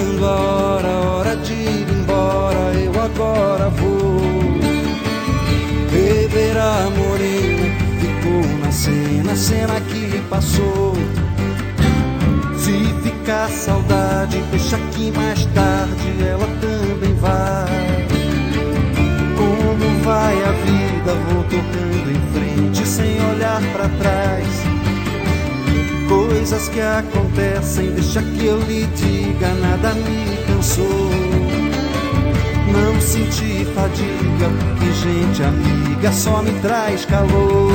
chegando a hora de ir embora. Eu agora vou rever a morena que ficou na cena que passou. Se ficar saudade, deixa que mais tarde ela também vai. Como vai a vida, vou tocando em frente sem olhar pra trás. Coisas que acontecem, deixa que eu lhe diga, nada me cansou. Não senti fadiga, porque gente amiga só me traz calor.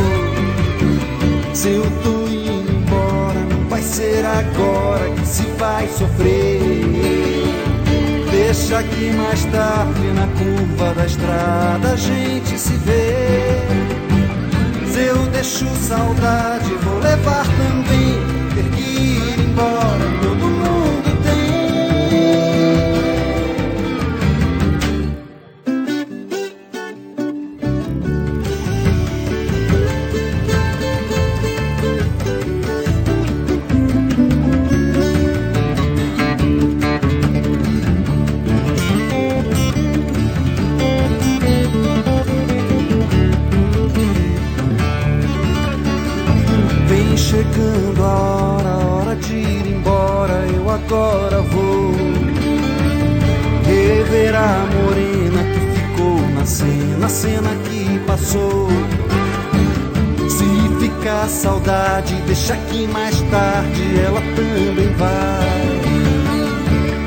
Se eu tô indo embora, não vai ser agora que se vai sofrer. Deixa que mais tarde na curva da estrada a gente se vê. Se eu deixo saudade, vou levar também. Ter que ir embora, todo mundo tem. Vem chegando a hora de ir embora. Eu agora vou rever a morena que ficou na cena que passou. Se ficar saudade, deixa que mais tarde ela também vai.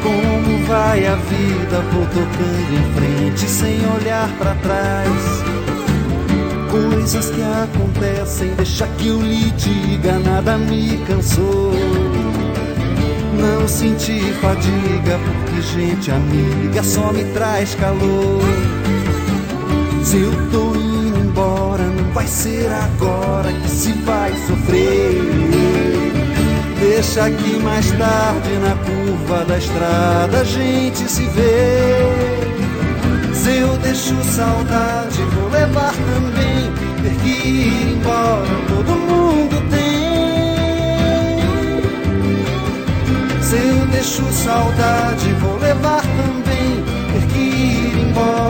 Como vai a vida, vou tocando em frente sem olhar pra trás. Coisas que acontecem, deixa que eu lhe diga, nada me cansou. Não senti fadiga, porque gente amiga só me traz calor. Se eu tô indo embora, não vai ser agora que se vai sofrer. Deixa que mais tarde na curva da estrada a gente se vê. Se eu deixo saudade, vou levar também. Ter que ir embora, todo mundo tem. Se eu deixo saudade, vou levar também. Ter que ir embora.